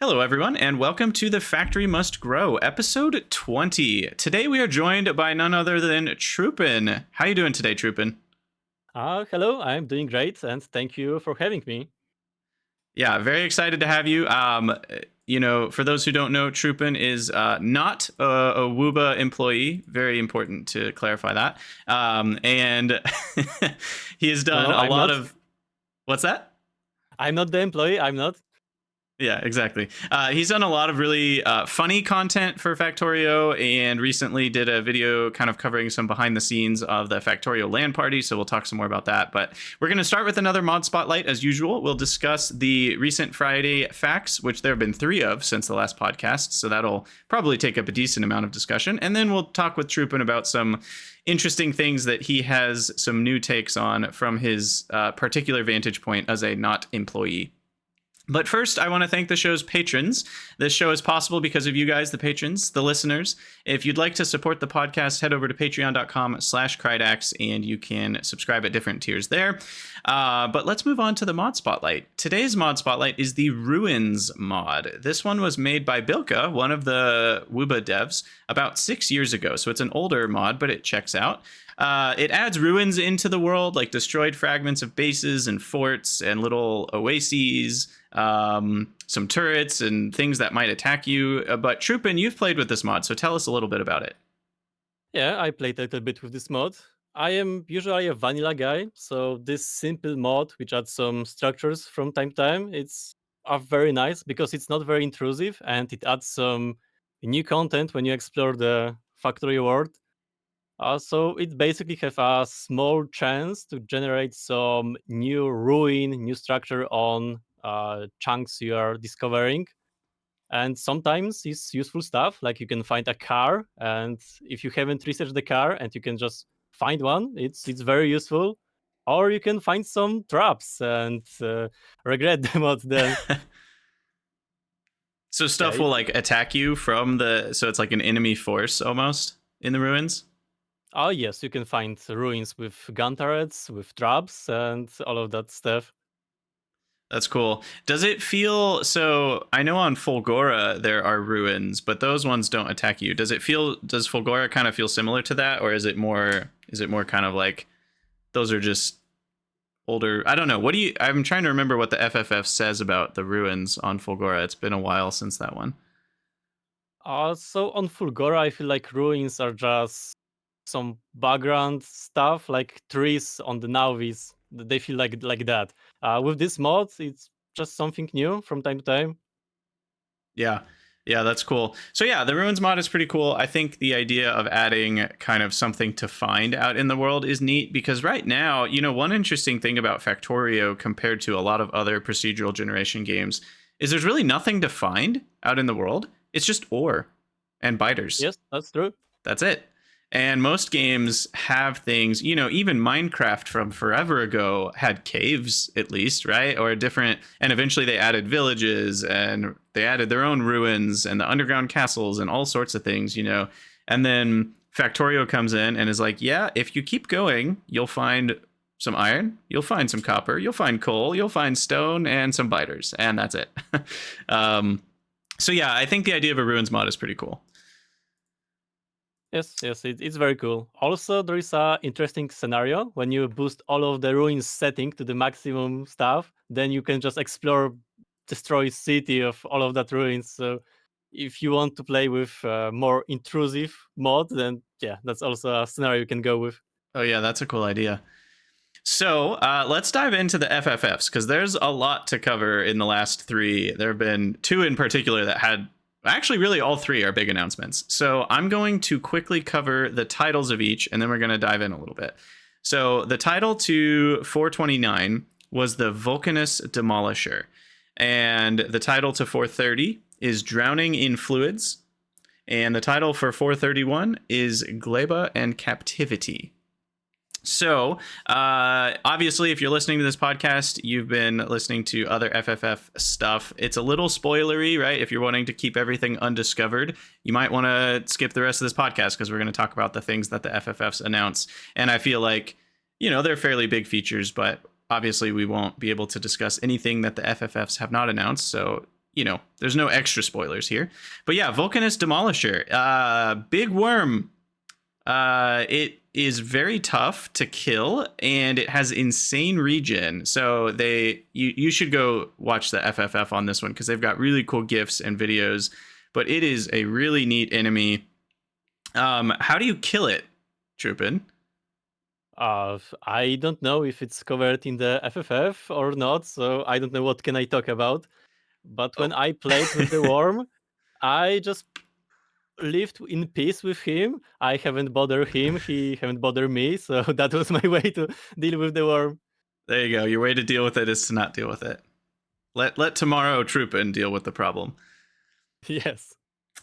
Hello, everyone, and welcome to The Factory Must Grow, episode 20. Today we are joined by none other than Trupen. How you doing today, Trupen? Hello, I'm doing great, and thank you for having me. Yeah, very excited to have you. For those who don't know, Trupen is not a Wooba employee. Very important to clarify that. And he has No, done no, a I'm lot not. of. What's that? I'm not the employee. I'm not. Yeah, exactly. He's done a lot of really funny content for Factorio and recently did a video kind of covering some behind the scenes of the Factorio LAN party. So we'll talk some more about that. But we're going to start with another mod spotlight as usual. We'll discuss the recent Friday facts, which there have been 3 of since the last podcast. So that'll probably take up a decent amount of discussion. And then we'll talk with Trupen about some interesting things that he has some new takes on from his particular vantage point as a not employee. But first, I want to thank the show's patrons. This show is possible because of you guys, the patrons, the listeners. If you'd like to support the podcast, head over to patreon.com/Krydax, and you can subscribe at different tiers there. But let's move on to the mod spotlight. Today's mod spotlight is the Ruins mod. This one was made by Bilka, one of the Wooba devs, about 6 years ago. So it's an older mod, but it checks out. It adds ruins into the world, like destroyed fragments of bases and forts and little oases, some turrets and things that might attack you. But Trupen, you've played with this mod, so tell us a little bit about it. Yeah, I played a little bit with this mod. I am usually a vanilla guy, so this simple mod, which adds some structures from time to time, it's very nice because it's not very intrusive and it adds some new content when you explore the factory world. So it basically have a small chance to generate some new ruin, new structure on chunks you are discovering. And sometimes it's useful stuff, like you can find a car, and if you haven't researched the car and you can just find one, it's very useful. Or you can find some traps and regret them out then. So Yeah, stuff will like attack you from so it's like an enemy force almost in the ruins. oh yes, you can find ruins with gun turrets, with traps, and all of that stuff. That's cool. Does it feel so? I know on Fulgora there are ruins, but those ones don't attack you. Does Fulgora kind of feel similar to that, or is it more kind of like those are just older? I don't know. I'm trying to remember what the FFF says about the ruins on Fulgora. It's been a while since that one. So on Fulgora, I feel like ruins are just some background stuff, like trees on the Nauvis. They feel like that. With this mod, it's just something new from time to time. Yeah. Yeah, that's cool. So yeah, the ruins mod is pretty cool. I think the idea of adding kind of something to find out in the world is neat because right now, one interesting thing about Factorio compared to a lot of other procedural generation games is there's really nothing to find out in the world. It's just ore and biters. Yes, that's true. That's it. And most games have things, even Minecraft from forever ago had caves, at least, right? Or and eventually they added villages and they added their own ruins and the underground castles and all sorts of things, And then Factorio comes in and is like, yeah, if you keep going, you'll find some iron, you'll find some copper, you'll find coal, you'll find stone and some biters. And that's it. So yeah, I think the idea of a ruins mod is pretty cool. Yes, it's very cool. Also, there is a interesting scenario when you boost all of the ruins setting to the maximum stuff, then you can just explore, destroy city of all of that ruins. So if you want to play with more intrusive mod, then yeah, that's also a scenario you can go with. Oh yeah, that's a cool idea. So let's dive into the FFFs because there's a lot to cover in the last 3. There have been 2 in particular that had actually really all 3 are big announcements. So I'm going to quickly cover the titles of each and then we're going to dive in a little bit. So the title to 429 was the Vulcanus Demolisher. And the title to 430 is Drowning in Fluids. And the title for 431 is Gleba and Captivity. So, obviously, if you're listening to this podcast, you've been listening to other FFF stuff. It's a little spoilery, right? If you're wanting to keep everything undiscovered, you might want to skip the rest of this podcast because we're going to talk about the things that the FFFs announce. And I feel like, they're fairly big features, but obviously we won't be able to discuss anything that the FFFs have not announced. So there's no extra spoilers here. But yeah, Vulcanus Demolisher, big worm. It is very tough to kill, and it has insane regen. So you should go watch the FFF on this one because they've got really cool GIFs and videos. But it is a really neat enemy. How do you kill it, Trupen? I don't know if it's covered in the FFF or not, so I don't know what can I talk about. But Oh. when I played with the worm, I just lived in peace with him. I haven't bothered him, he haven't bothered me, so that was my way to deal with the worm. There you go. Your way to deal with it is to not deal with it. Let tomorrow Trupen deal with the problem. Yes.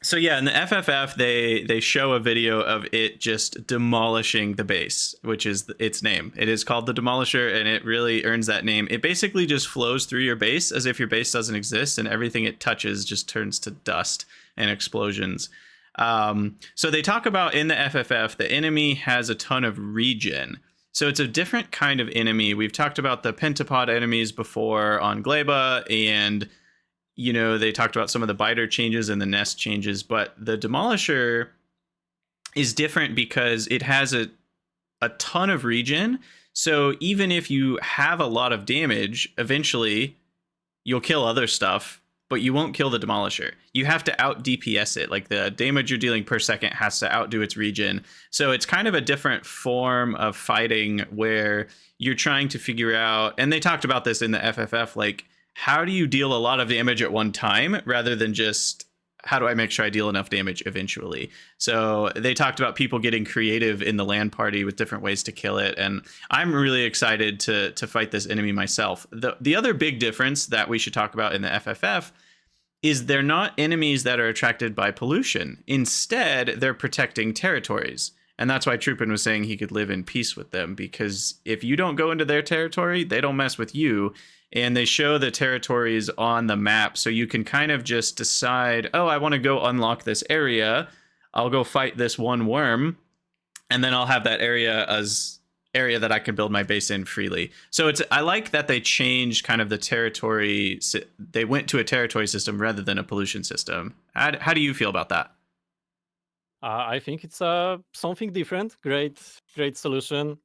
So yeah, in the FFF, they show a video of it just demolishing the base, which is its name. It is called the Demolisher, and it really earns that name. It basically just flows through your base as if your base doesn't exist, and everything it touches just turns to dust and explosions. So they talk about in the FFF, the enemy has a ton of regen. So it's a different kind of enemy. We've talked about the pentapod enemies before on Gleba, and they talked about some of the biter changes and the nest changes, but the Demolisher is different because it has a ton of regen. So even if you have a lot of damage, eventually you'll kill other stuff, but you won't kill the Demolisher. You have to out DPS it. Like the damage you're dealing per second has to outdo its regen. So it's kind of a different form of fighting where you're trying to figure out, and they talked about this in the FFF, like, how do you deal a lot of damage at one time rather than just how do I make sure I deal enough damage eventually? So they talked about people getting creative in the LAN party with different ways to kill it. And I'm really excited to fight this enemy myself. The other big difference that we should talk about in the FFF is they're not enemies that are attracted by pollution. Instead, they're protecting territories. And that's why Trupen was saying he could live in peace with them, because if you don't go into their territory, they don't mess with you. And they show the territories on the map, so you can kind of just decide, oh, I want to go unlock this area. I'll go fight this one worm, and then I'll have that area as area that I can build my base in freely. So I like that they changed kind of the territory. They went to a territory system rather than a pollution system. How do you feel about that? I think it's something different. Great solution.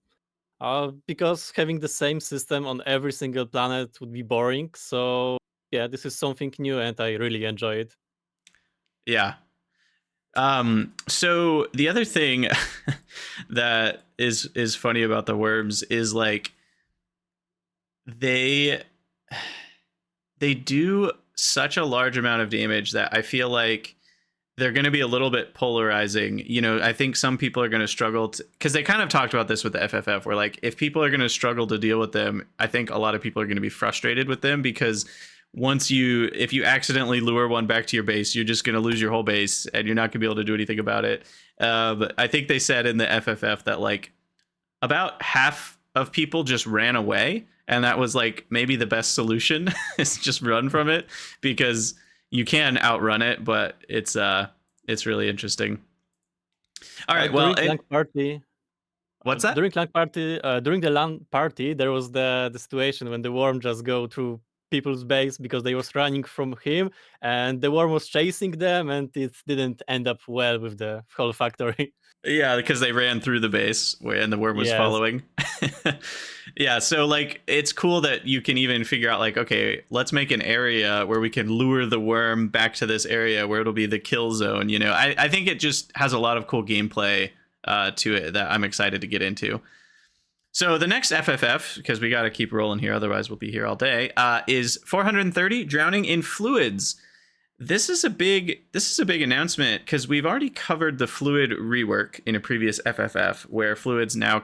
Because having the same system on every single planet would be boring. So yeah, this is something new, and I really enjoy it. Yeah. So the other thing that is funny about the worms is like they do such a large amount of damage that I feel like they're going to be a little bit polarizing. I think some people are going to struggle because they kind of talked about this with the FFF, where like if people are going to struggle to deal with them, I think a lot of people are going to be frustrated with them because if you accidentally lure one back to your base, you're just going to lose your whole base and you're not going to be able to do anything about it. But I think they said in the FFF that like about half of people just ran away, and that was like maybe the best solution is just run from it, because you can outrun it, but it's really interesting. All right, well, during LAN party, what's that? during the LAN party, there was the situation when the worm just go through people's base because they was running from him, and the worm was chasing them, and it didn't end up well with the whole factory. Yeah, because they ran through the base and the worm was Yes. following. Yeah, so like it's cool that you can even figure out like, okay, let's make an area where we can lure the worm back to this area where it'll be the kill zone. I think it just has a lot of cool gameplay to it that I'm excited to get into. So the next FFF, because we got to keep rolling here, otherwise we'll be here all day, is 430, Drowning in Fluids. This is a big announcement because we've already covered the fluid rework in a previous FFF, where fluids now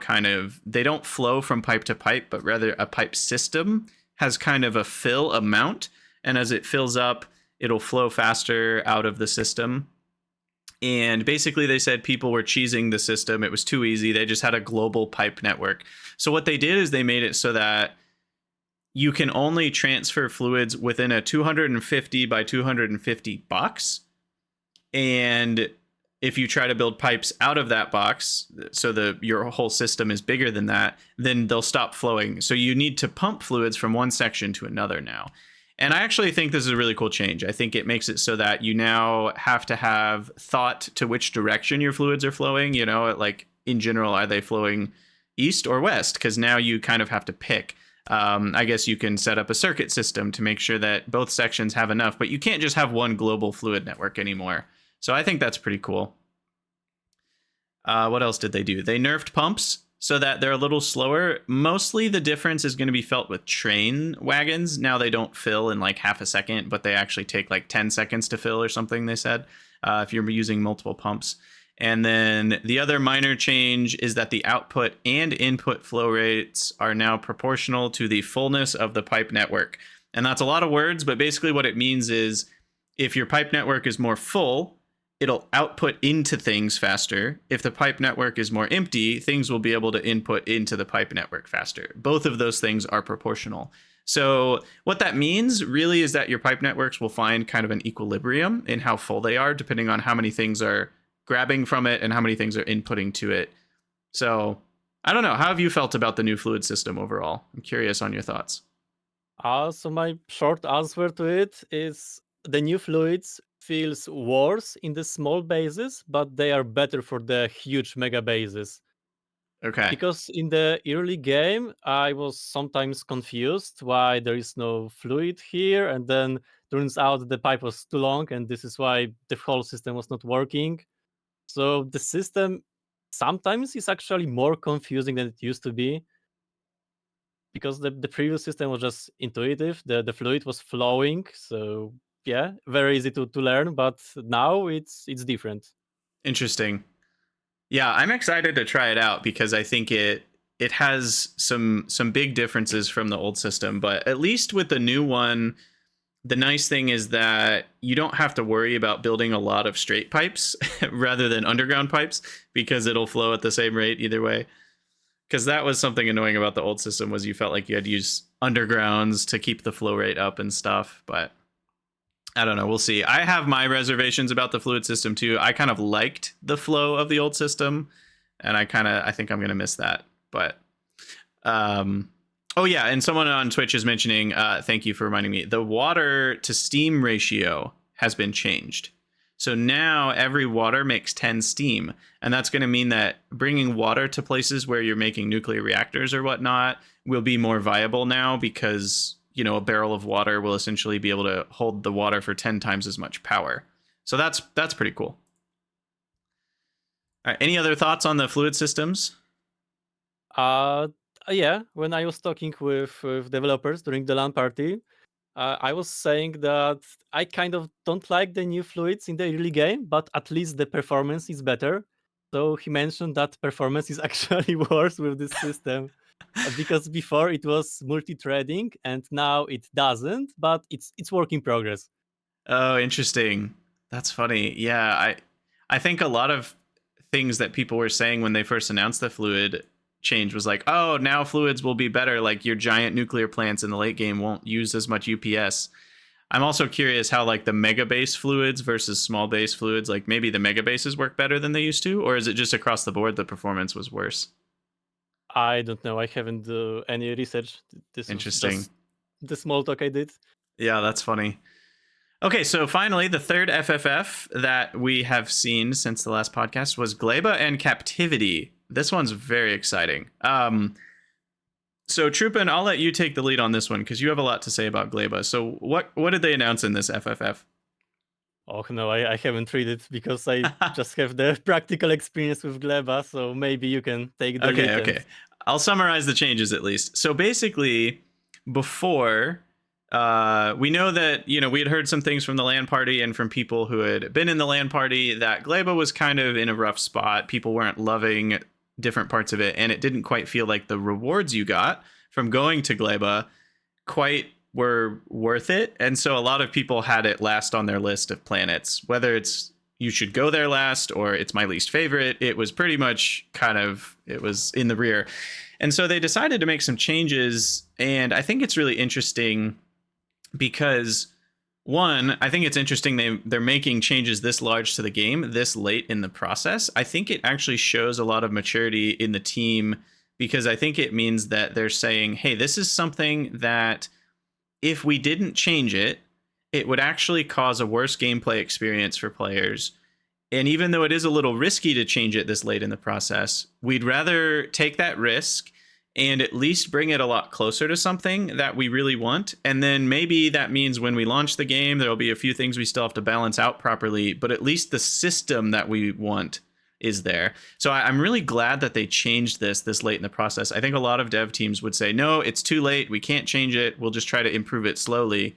they don't flow from pipe to pipe, but rather a pipe system has kind of a fill amount, and as it fills up, it'll flow faster out of the system. And basically they said people were cheesing the system. It was too easy. They just had a global pipe network. So what they did is they made it so that you can only transfer fluids within a 250 by 250 box. And if you try to build pipes out of that box, so your whole system is bigger than that, then they'll stop flowing. So you need to pump fluids from one section to another now. And I actually think this is a really cool change. I think it makes it so that you now have to have thought to which direction your fluids are flowing. You know, like in general, are they flowing east or west? Because now you kind of have to pick. I guess you can set up a circuit system to make sure that both sections have enough, but you can't just have one global fluid network anymore. So I think that's pretty cool. What else did they do? They nerfed pumps so that they're a little slower. Mostly the difference is going to be felt with train wagons. Now they don't fill in like half a second, but they actually take like 10 seconds to fill or something, they said, if you're using multiple pumps. And then the other minor change is that the output and input flow rates are now proportional to the fullness of the pipe network. And that's a lot of words, but basically what it means is if your pipe network is more full, it'll output into things faster. If the pipe network is more empty, things will be able to input into the pipe network faster. Both of those things are proportional. So what that means really is that your pipe networks will find kind of an equilibrium in how full they are, depending on how many things are grabbing from it and how many things are inputting to it. So I don't know. How have you felt about the new fluid system overall? I'm curious on your thoughts. So my short answer to it is the new fluids feels worse in the small bases, but they are better for the huge mega bases. Okay. Because in the early game, I was sometimes confused why there is no fluid here, and then turns out the pipe was too long, and this is why the whole system was not working. So the system sometimes is actually more confusing than it used to be because the previous system was just intuitive. The fluid was flowing, so yeah, very easy to learn. But now it's different. Interesting. Yeah, I'm excited to try it out because I think it has some big differences from the old system, but at least with the new one, the nice thing is that you don't have to worry about building a lot of straight pipes rather than underground pipes because it'll flow at the same rate either way. Because that was something annoying about the old system was you felt like you had to use undergrounds to keep the flow rate up and stuff, but I don't know. We'll see. I have my reservations about the fluid system too. I kind of liked the flow of the old system, and I think I'm gonna miss that. But oh yeah, and someone on Twitch is mentioning. Thank you for reminding me. The water to steam ratio has been changed. So now every water makes 10 steam, and that's going to mean that bringing water to places where you're making nuclear reactors or whatnot will be more viable now because a barrel of water will essentially be able to hold the water for 10 times as much power. So that's pretty cool. All right, any other thoughts on the fluid systems? Yeah, when I was talking with developers during the LAN party, I was saying that I kind of don't like the new fluids in the early game, but at least the performance is better. So he mentioned that performance is actually worse with this system because before it was multi-threading and now it doesn't, but it's work in progress. Oh, interesting. That's funny. Yeah, I think a lot of things that people were saying when they first announced the fluid change was like, oh, now fluids will be better. Like your giant nuclear plants in the late game won't use as much UPS. I'm also curious how like the mega base fluids versus small base fluids, like maybe the mega bases work better than they used to, or is it just across the board the performance was worse? I don't know. I haven't done any research. This was Interesting. just the small talk I did. Yeah, that's funny. Okay, so finally, the third FFF that we have seen since the last podcast was Gleba and Captivity. This one's very exciting. So Trupen, I'll let you take the lead on this one because you have a lot to say about Gleba. So what did they announce in this FFF? Oh no, I haven't read it because I just have the practical experience with Gleba, so maybe you can take the lead. Okay. I'll summarize the changes at least. So basically, before we know that we had heard some things from the LAN party and from people who had been in the LAN party that Gleba was kind of in a rough spot. People weren't loving different parts of it, and it didn't quite feel like the rewards you got from going to Gleba quite were worth it. And so a lot of people had it last on their list of planets, whether it's you should go there last or it's my least favorite. It was pretty much it was in the rear. And so they decided to make some changes, and I think it's really interesting because one, I think it's interesting they're making changes this large to the game this late in the process. I think it actually shows a lot of maturity in the team because I think it means that they're saying, hey, this is something that if we didn't change it, it would actually cause a worse gameplay experience for players. And even though it is a little risky to change it this late in the process, we'd rather take that risk and at least bring it a lot closer to something that we really want. And then maybe that means when we launch the game, there'll be a few things we still have to balance out properly, but at least the system that we want is there. So I'm really glad that they changed this late in the process. I think a lot of dev teams would say, no, it's too late. We can't change it. We'll just try to improve it slowly.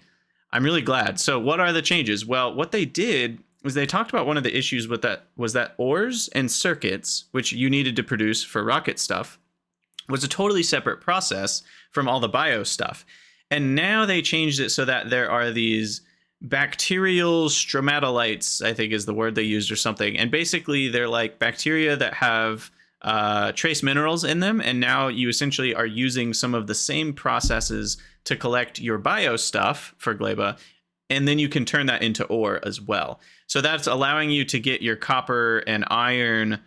I'm really glad. So what are the changes? Well, what they did was they talked about one of the issues with that was that ores and circuits, which you needed to produce for rocket stuff, was a totally separate process from all the bio stuff. And now they changed it so that there are these bacterial stromatolites, I think is the word they used or something. And basically they're like bacteria that have trace minerals in them. And now you essentially are using some of the same processes to collect your bio stuff for Gleba. And then you can turn that into ore as well. So that's allowing you to get your copper and iron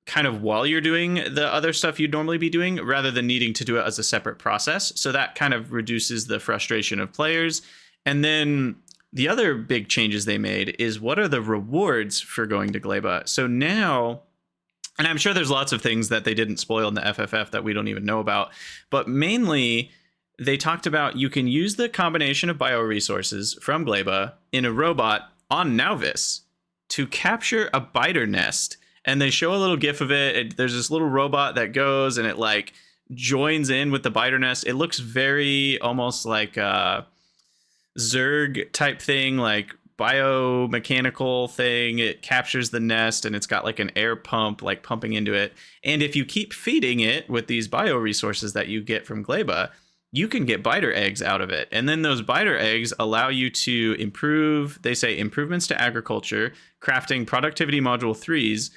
kind of while you're doing the other stuff you'd normally be doing, rather than needing to do it as a separate process. So that kind of reduces the frustration of players. And then the other big changes they made is what are the rewards for going to Gleba? So now, and I'm sure there's lots of things that they didn't spoil in the FFF that we don't even know about, but mainly they talked about you can use the combination of bioresources from Gleba in a robot on Nauvis to capture a biter nest. And they show a little gif of it. There's this little robot that goes and it like joins in with the biter nest. It looks very almost like a Zerg type thing, like biomechanical thing. It captures the nest and it's got like an air pump like pumping into it. And if you keep feeding it with these bioresources that you get from Gleba, you can get biter eggs out of it. And then those biter eggs allow you to improve, they say, improvements to agriculture, crafting productivity module 3s.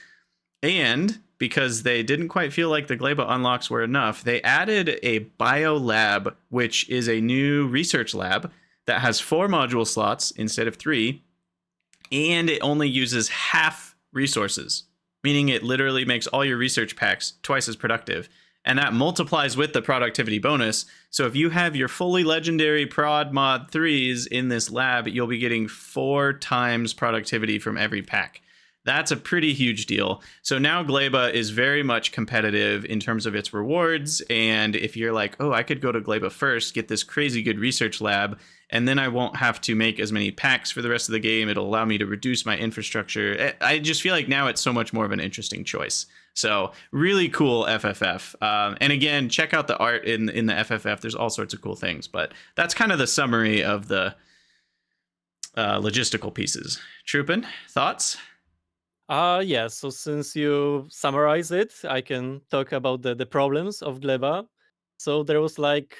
And because they didn't quite feel like the Gleba unlocks were enough, they added a bio lab, which is a new research lab that has 4 module slots instead of 3. And it only uses half resources, meaning it literally makes all your research packs twice as productive. And that multiplies with the productivity bonus. So if you have your fully legendary prod mod 3s in this lab, you'll be getting 4 times productivity from every pack. That's a pretty huge deal. So now Gleba is very much competitive in terms of its rewards. And if you're like, oh, I could go to Gleba first, get this crazy good research lab, and then I won't have to make as many packs for the rest of the game. It'll allow me to reduce my infrastructure. I just feel like now it's so much more of an interesting choice. So really cool FFF. And again, check out the art in the FFF. There's all sorts of cool things. But that's kind of the summary of the logistical pieces. Trupen, thoughts? Yeah, so since you summarize it, I can talk about the problems of Gleba. So there was like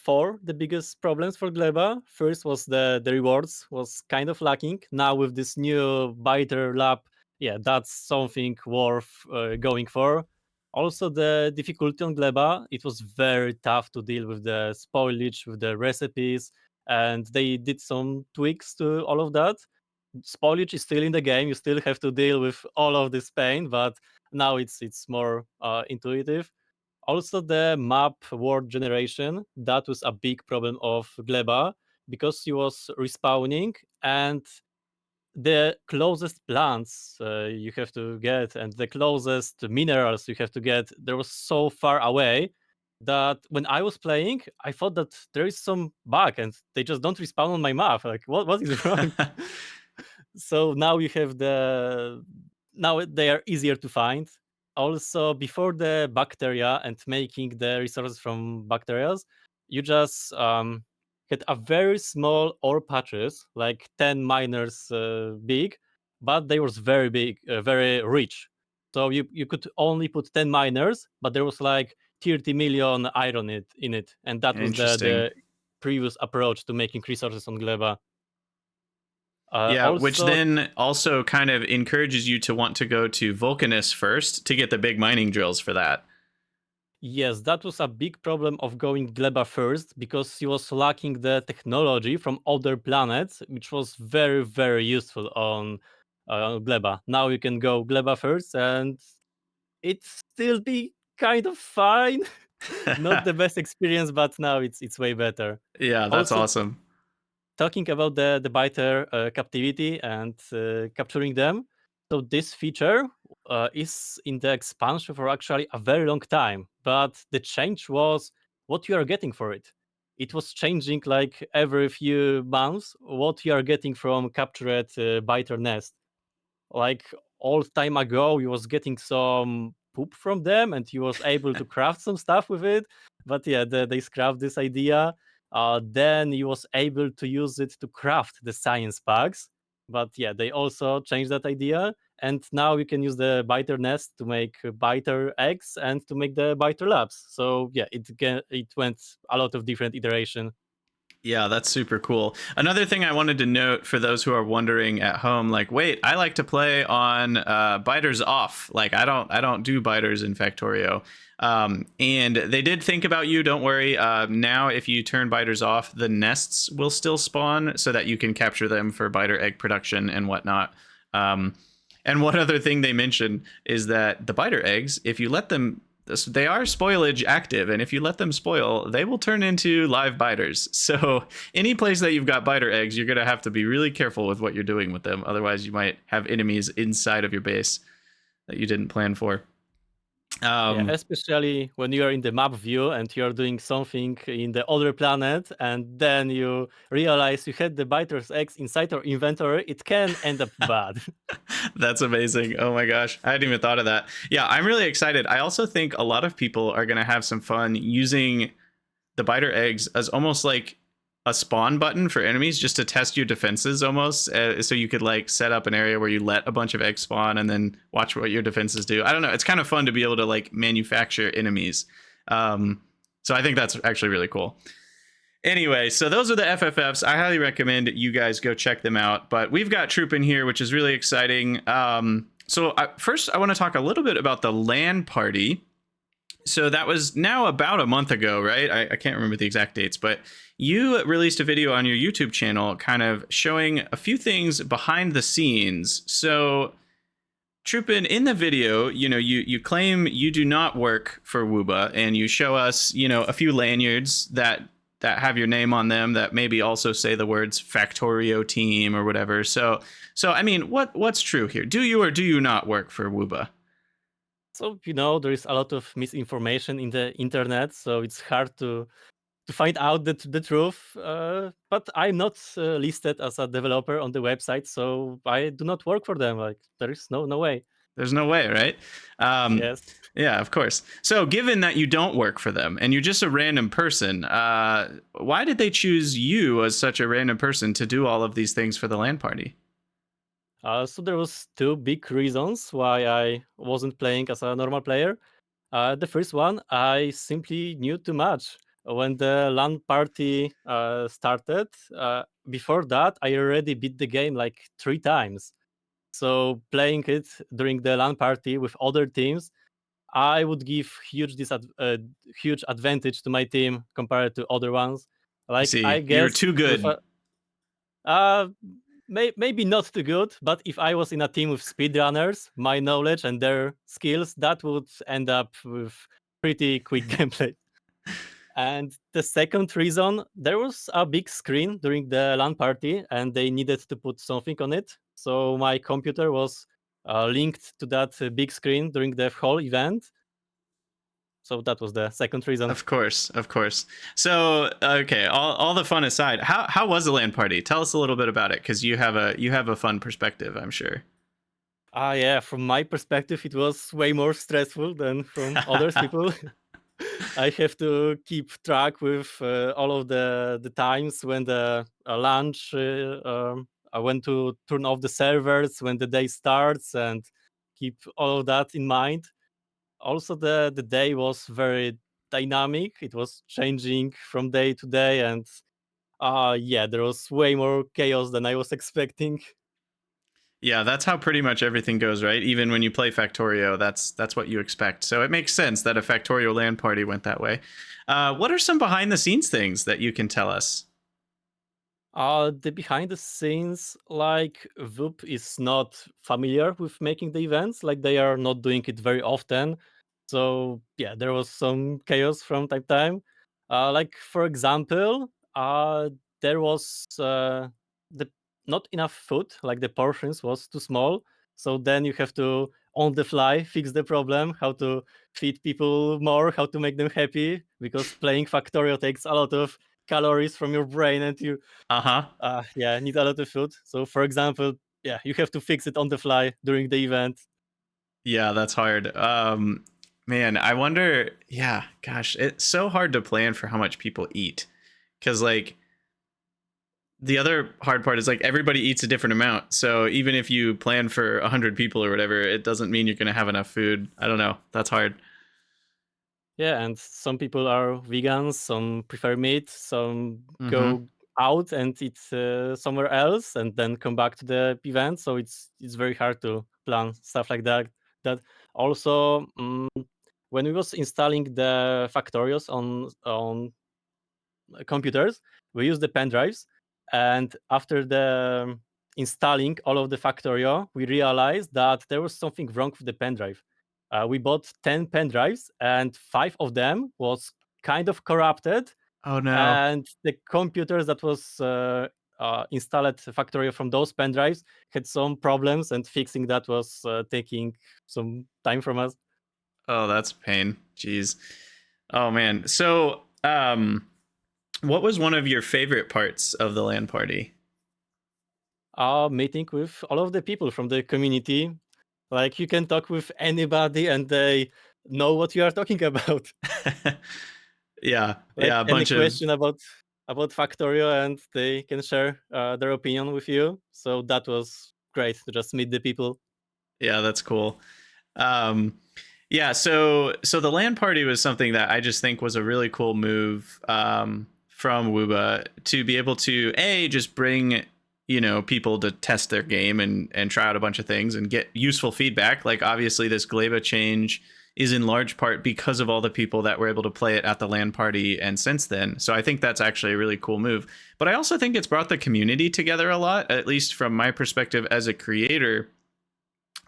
4 the biggest problems for Gleba. First was the rewards was kind of lacking. Now with this new biter lab, yeah, that's something worth going for. Also the difficulty on Gleba, it was very tough to deal with the spoilage, with the recipes, and they did some tweaks to all of that. Spoilage is still in the game. You still have to deal with all of this pain, but now it's more intuitive. Also, the map world generation, that was a big problem of Gleba because he was respawning, and the closest plants you have to get and the closest minerals you have to get, they were so far away that when I was playing, I thought that there is some bug and they just don't respawn on my map. Like, what is wrong? So now you have now they are easier to find. Also, before the bacteria and making the resources from bacteria, you just had a very small ore patches, like 10 miners big, but they was very big, very rich. So you could only put 10 miners, but there was like 30 million iron in it, and that was Interesting. the previous approach to making resources on Gleba. Yeah, which Also, then also kind of encourages you to want to go to Vulcanus first to get the big mining drills for that. yes, that was a big problem of going Gleba first because he was lacking the technology from other planets, which was very, very useful on Gleba. Now you can go Gleba first and it still be kind of fine. Not the best experience, but now it's way better. Yeah, that's Also, awesome. talking about the biter captivity and capturing them. So this feature is in the expansion for actually a very long time, but the change was what you are getting for it. It was changing like every few months what you are getting from captured biter nest. Like all time ago, he was getting some poop from them, and he was able to craft some stuff with it. But yeah, they scrapped this idea. Then he was able to use it to craft the science packs. But yeah, they also changed that idea, and now you can use the biter nest to make biter eggs and to make the biter labs. So yeah, it went a lot of different iteration. Yeah, that's super cool. Another thing I wanted to note for those who are wondering at home, like, wait, I like to play on biters off. Like, I don't do biters in Factorio. And they did think about you. Don't worry. Now, if you turn biters off, the nests will still spawn, so that you can capture them for biter egg production and whatnot. And one other thing they mentioned is that the biter eggs, if you let them, they are spoilage active, and if you let them spoil, they will turn into live biters. So any place that you've got biter eggs, you're going to have to be really careful with what you're doing with them. Otherwise, you might have enemies inside of your base that you didn't plan for. Yeah, Um, especially when you are in the map view and you're doing something in the other planet, and then you realize you had the biter's eggs inside your inventory, it can end up bad. That's amazing. Oh my gosh. I hadn't even thought of that. Yeah, I'm really excited. I also think a lot of people are going to have some fun using the biter eggs as almost like a spawn button for enemies, just to test your defenses almost, so you could like set up an area where you let a bunch of eggs spawn and then watch what your defenses do. I don't know, it's kind of fun to be able to like manufacture enemies. So I think that's actually really cool. Anyway, so those are the FFFs. I highly recommend you guys go check them out. But we've got Trupen here, which is really exciting. First, I want to talk a little bit about the LAN party. So that was now about a month ago, right? I can't remember the exact dates, but you released a video on your YouTube channel kind of showing a few things behind the scenes. So, Trupen, in the video, you claim you do not work for Wooba, and you show us, a few lanyards that have your name on them that maybe also say the words Factorio team or whatever. So I mean, what's true here? Do you or do you not work for Wooba? So, there is a lot of misinformation in the internet, so it's hard to find out the truth. But I'm not listed as a developer on the website, so I do not work for them. Like, there is no way. There's no way, right? Um, Yes. yeah, of course. So, given that you don't work for them and you're just a random person, why did they choose you as such a random person to do all of these things for the LAN party? So there was two big reasons why I wasn't playing as a normal player. The first one, I simply knew too much. When the LAN party started, before that, I already beat the game like 3 times. So playing it during the LAN party with other teams, I would give huge advantage to my team compared to other ones. I Like I see. You're guess too with good. a uh, maybe not too good, but if I was in a team with speedrunners, my knowledge and their skills, that would end up with pretty quick gameplay. And the second reason, there was a big screen during the LAN party, and they needed to put something on it. So my computer was linked to that big screen during the whole event. So that was the second reason. Of course, of course. So, okay, all the fun aside, how was the LAN party? Tell us a little bit about it, because you have a fun perspective, I'm sure. Yeah, from my perspective, it was way more stressful than from others people. I have to keep track with all of the times when the lunch, I went to turn off the servers when the day starts and keep all of that in mind. Also, the day was very dynamic. It was changing from day to day, and yeah, there was way more chaos than I was expecting. Yeah, that's how pretty much everything goes, right? Even when you play Factorio, that's what you expect. So it makes sense that a Factorio LAN party went that way. What are some behind the scenes things that you can tell us? The behind the scenes, like Voop is not familiar with making the events, like they are not doing it very often. So yeah, there was some chaos from time to time. Like for example, there was the not enough food. Like the portions was too small. So then you have to on the fly fix the problem. How to feed people more? How to make them happy? Because playing Factorio takes a lot of calories from your brain, and you Uh-huh. yeah need a lot of food. So for example, yeah, you have to fix it on the fly during the event. Yeah, that's hard. Man, I wonder, yeah, gosh, it's so hard to plan for how much people eat. Cause like the other hard part is like everybody eats a different amount. So even if you plan for 100 people or whatever, it doesn't mean you're going to have enough food. I don't know. That's hard. Yeah, and some people are vegans, some prefer meat, some Mm-hmm. go out and eat somewhere else, and then come back to the event. So it's very hard to plan stuff like that. That also, when we was installing the Factorios on computers, we use the pen drives, and after the installing all of the Factorio, we realized that there was something wrong with the pen drive. We bought 10 pen drives, and 5 of them was kind of corrupted, Oh no. and the computers that was installed Factorio from those pen drives had some problems, and fixing that was taking some time from us. Oh, that's pain. Jeez. Oh man. So, what was one of your favorite parts of the LAN party? Meeting with all of the people from the community. Like you can talk with anybody and they know what you are talking about. Yeah, Like yeah, a any bunch of question about Factorio and they can share their opinion with you. So that was great to just meet the people. yeah, that's cool. Um, yeah, so the LAN party was something that I just think was a really cool move from Wooba to be able to just bring people to test their game and try out a bunch of things and get useful feedback. Like obviously this Gleba change is in large part because of all the people that were able to play it at the LAN party and since then. So I think that's actually a really cool move. But I also think it's brought the community together a lot, at least from my perspective as a creator.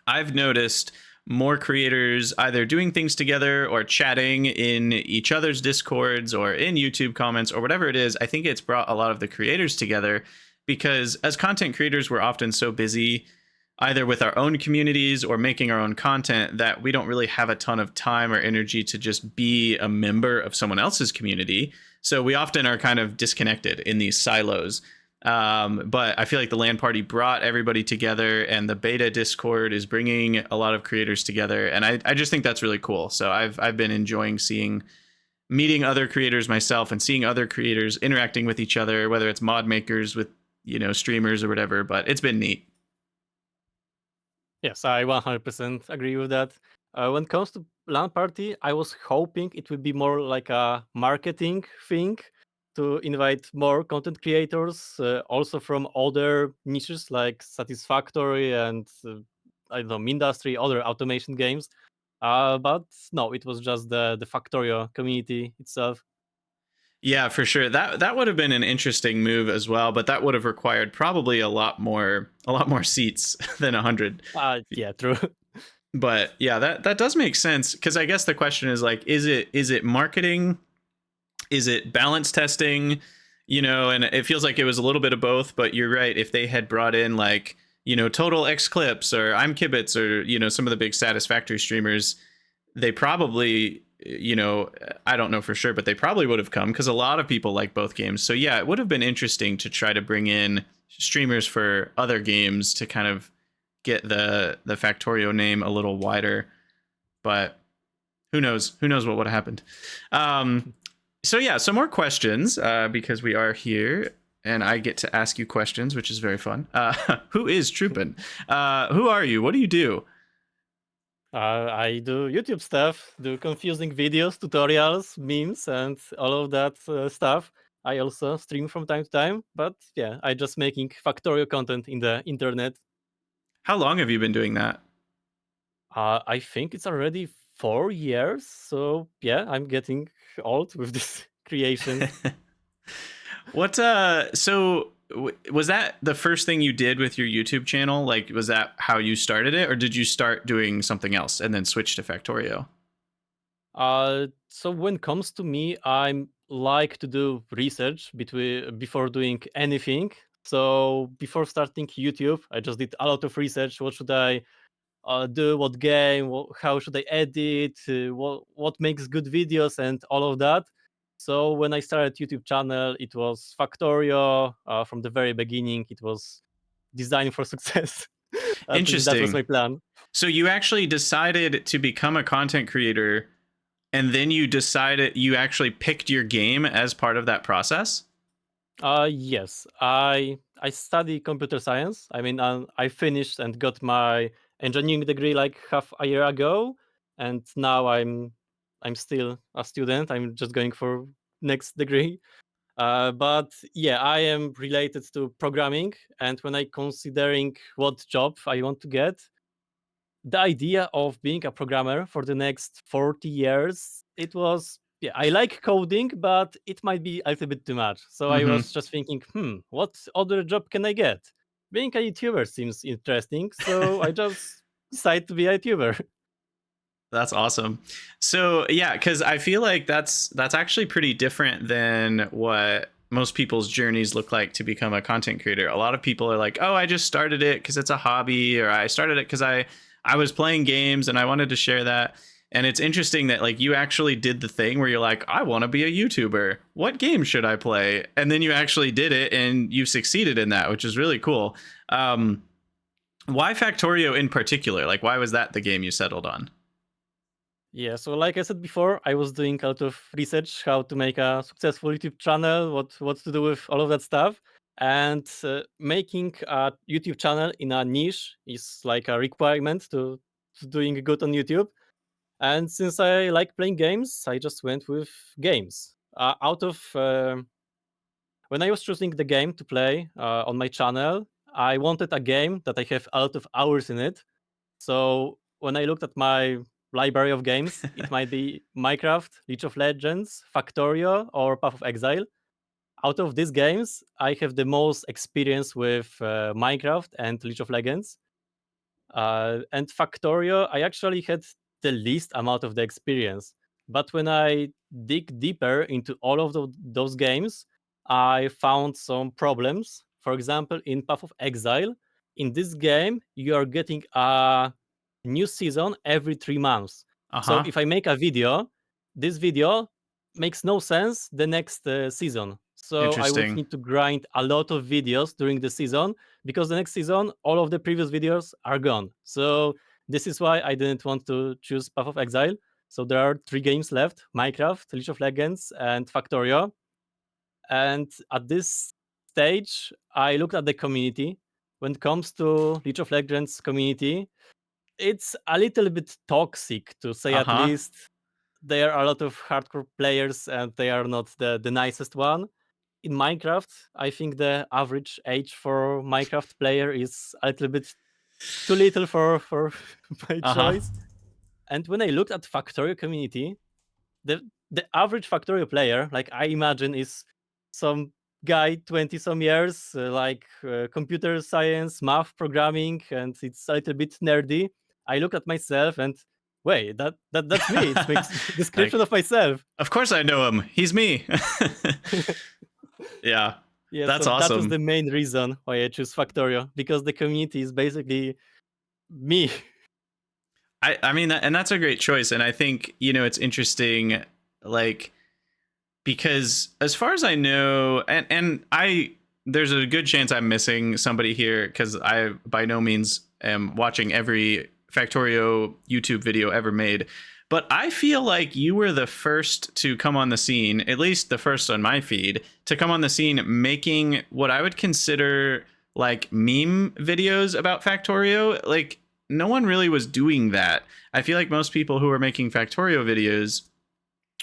I've noticed more creators either doing things together or chatting in each other's discords or in YouTube comments or whatever it is. I think it's brought a lot of the creators together because as content creators, we're often so busy either with our own communities or making our own content that we don't really have a ton of time or energy to just be a member of someone else's community. So we often are kind of disconnected in these silos. But I feel like the LAN party brought everybody together, and the beta Discord is bringing a lot of creators together, and I just think that's really cool. So I've been enjoying meeting other creators myself and seeing other creators interacting with each other, whether it's mod makers with streamers or whatever. But it's been neat. Yes, I 100% agree with that. When it comes to LAN party, I was hoping it would be more like a marketing thing to invite more content creators, also from other niches like Satisfactory and I don't know, Mindustry, other automation games. But no, it was just the Factorio community itself. Yeah, for sure. That would have been an interesting move as well, but that would have required probably a lot more seats than 100. Yeah, true. But yeah, that does make sense because I guess the question is like, is it marketing? Is it balance testing? And it feels like it was a little bit of both. But you're right. If they had brought in like Total X Clips or I'm Kibitz or some of the big Satisfactory streamers, they probably I don't know for sure, but they probably would have come because a lot of people like both games. So yeah, it would have been interesting to try to bring in streamers for other games to kind of get the Factorio name a little wider. But who knows? Who knows what would have happened? So yeah, some more questions because we are here and I get to ask you questions, which is very fun. Who is Trupen? Who are you? What do you do? I do YouTube stuff, do confusing videos, tutorials, memes, and all of that stuff. I also stream from time to time, but yeah, I just making Factorio content in the internet. How long have you been doing that? I think it's already 4 years, so yeah, I'm getting old with this creation. What was that the first thing you did with your YouTube channel? Like was that how you started it or did you start doing something else and then switch to Factorio? So when it comes to me, I'm like to do research before doing anything. So before starting YouTube, I just did a lot of research. What should I do? What game? How should I edit? What makes good videos and all of that. So when I started YouTube channel, it was Factorio. From the very beginning, it was designed for success. At least that was Interesting. my plan. So you actually decided to become a content creator, and then you actually picked your game as part of that process? Yes, I study computer science. I mean, I finished and got my engineering degree like half a year ago, and now I'm still a student. I'm just going for next degree. But yeah, I am related to programming, and when I considering what job I want to get, the idea of being a programmer for the next 40 years, it was, yeah, I like coding, but it might be a little bit too much. So I Mm-hmm. was just thinking, what other job can I get? Being a YouTuber seems interesting, so I just decided to be a YouTuber. That's awesome. So yeah, because I feel like that's actually pretty different than what most people's journeys look like to become a content creator. A lot of people are like, "Oh, I just started it because it's a hobby," or "I started it because I was playing games and I wanted to share that." And it's interesting that like you actually did the thing where you're like, "I want to be a YouTuber. What game should I play?" And then you actually did it and you succeeded in that, which is really cool. Why Factorio in particular? Like, why was that the game you settled on? Yeah, so like I said before, I was doing a lot of research how to make a successful YouTube channel, what to do with all of that stuff. And making a YouTube channel in a niche is like a requirement to doing good on YouTube. And since I like playing games, I just went with games. Out of When I was choosing the game to play on my channel, I wanted a game that I have a lot of hours in it. So when I looked at my library of games, it might be Minecraft, League of Legends, Factorio, or Path of Exile. Out of these games, I have the most experience with Minecraft and League of Legends. And Factorio, I actually had the least amount of the experience. But when I dig deeper into all of those games, I found some problems. For example, in Path of Exile, in this game, you are getting a new season every 3 months. Uh So huh. if I make a video, this video makes no sense the next season. So I would Interesting. need to grind a lot of videos during the season because the next season all of the previous videos are gone. So this is why I didn't want to choose Path of Exile. So there are 3 games left: Minecraft, League of Legends, and Factorio. And at this stage, I looked at the community. When it comes to League of Legends community, it's a little bit toxic, to say Uh at huh. least. There are a lot of hardcore players and they are not the nicest one. In Minecraft, I think the average age for Minecraft player is a little bit too little for my Uh huh. choice. And when I looked at Factorio community, the the average Factorio player, like I imagine, is some guy 20 some years, like computer science, math, programming, and it's a little bit nerdy. I look at myself and wait, that's me. It makes description Like, of myself. of course I know him. He's me. Yeah, Yeah, so that's that was awesome. the main reason why I choose Factorio, because the community is basically me. I mean, and that's a great choice. And I think, it's interesting, like, because as far as I know, there's a good chance I'm missing somebody here because I by no means am watching every Factorio YouTube video ever made. But I feel like you were the first to come on the scene, at least the first on my feed, to come on the scene making what I would consider like meme videos about Factorio. Like, no one really was doing that. I feel like most people who were making Factorio videos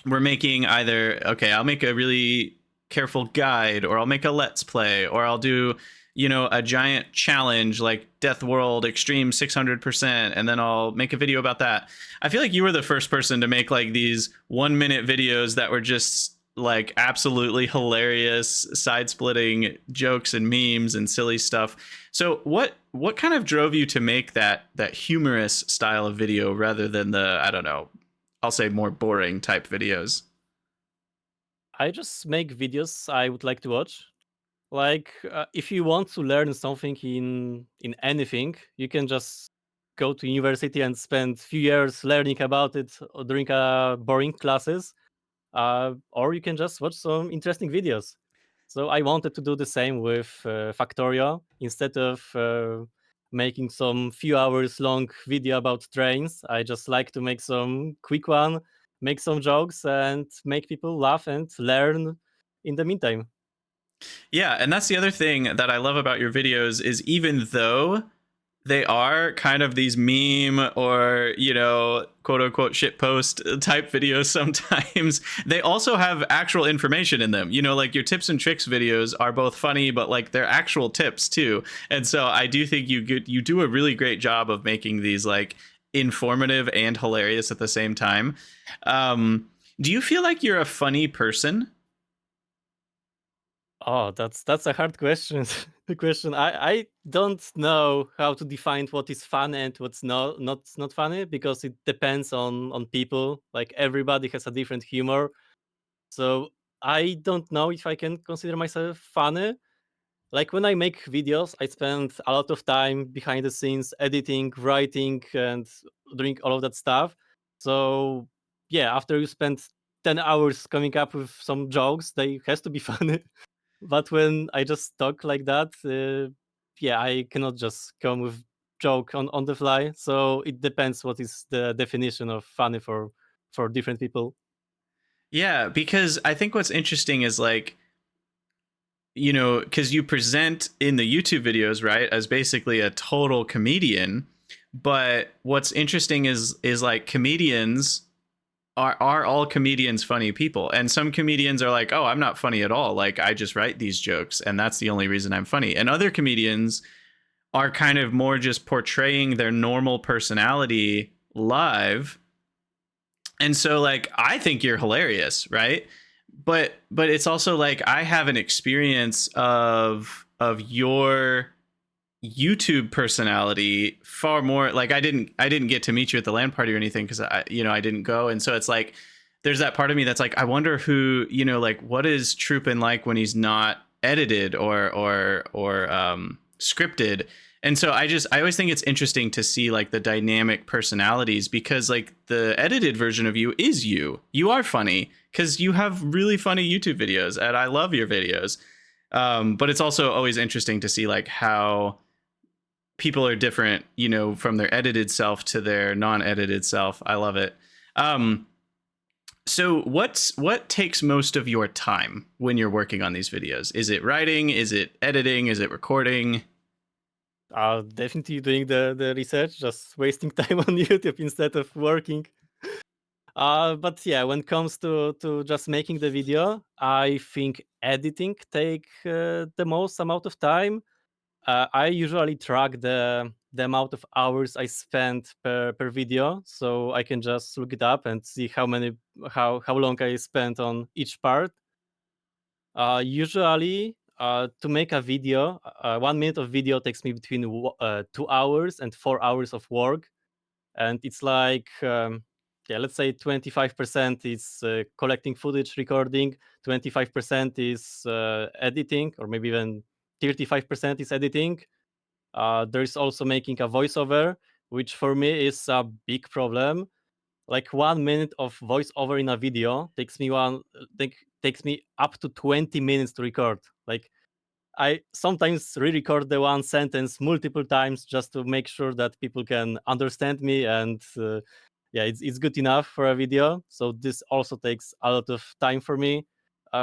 were making either, okay, I'll make a really careful guide, or I'll make a let's play, or I'll do, a giant challenge like Death World Extreme 600%, and then I'll make a video about that. I feel like you were the first person to make like these 1 minute videos that were just like absolutely hilarious side splitting jokes and memes and silly stuff. So what kind of drove you to make that humorous style of video rather than the, I don't know, I'll say more boring type videos? I just make videos I would like to watch. Like, if you want to learn something in anything, you can just go to university and spend few years learning about it during boring classes, or you can just watch some interesting videos. So I wanted to do the same with Factorio. Instead of making some few hours long video about trains, I just like to make some quick one, make some jokes, and make people laugh and learn in the meantime. Yeah, and that's the other thing that I love about your videos is even though they are kind of these meme or, quote unquote shit post type videos sometimes, they also have actual information in them. Like your tips and tricks videos are both funny, but like they're actual tips too. And so I do think you do a really great job of making these like informative and hilarious at the same time. Do you feel like you're a funny person? Oh, that's a hard question. The question I don't know how to define what is fun and what's not funny because it depends on people. Like everybody has a different humor. So I don't know if I can consider myself funny. Like when I make videos, I spend a lot of time behind the scenes editing, writing, and doing all of that stuff. So yeah, after you spend 10 hours coming up with some jokes, they has to be funny. But when I just talk like that, yeah, I cannot just come with joke on the fly. So it depends what is the definition of funny for different people. Yeah, because I think what's interesting is like, because you present in the YouTube videos, right, as basically a total comedian. But what's interesting is like comedians are all comedians funny people, and some comedians are like, oh, I'm not funny at all. Like I just write these jokes, and that's the only reason I'm funny. And other comedians are kind of more just portraying their normal personality live. And so like I think you're hilarious, right? But it's also like I have an experience of your YouTube personality far more. Like I didn't get to meet you at the LAN party or anything because I didn't go. And so it's like there's that part of me that's like I wonder who, like what is Trupen like when he's not edited or scripted. And so I always think it's interesting to see like the dynamic personalities because like the edited version of you is you. You are funny because you have really funny YouTube videos and I love your videos. But it's also always interesting to see like how people are different, from their edited self to their non-edited self. I love it. So what takes most of your time when you're working on these videos? Is it writing? Is it editing? Is it recording? Definitely doing the research, just wasting time on YouTube instead of working. But yeah, when it comes to just making the video, I think editing take the most amount of time. I usually track the amount of hours I spend per video, so I can just look it up and see how long I spent on each part. Usually, to make a video, 1 minute of video takes me between 2 hours and 4 hours of work, and it's like yeah, let's say 25% is collecting footage, recording, 25% is editing, or maybe even 35% is editing. There is also making a voiceover, which for me is a big problem. Like 1 minute of voiceover in a video takes me up to 20 minutes to record. Like I sometimes re-record the one sentence multiple times just to make sure that people can understand me, and yeah, it's good enough for a video. So this also takes a lot of time for me.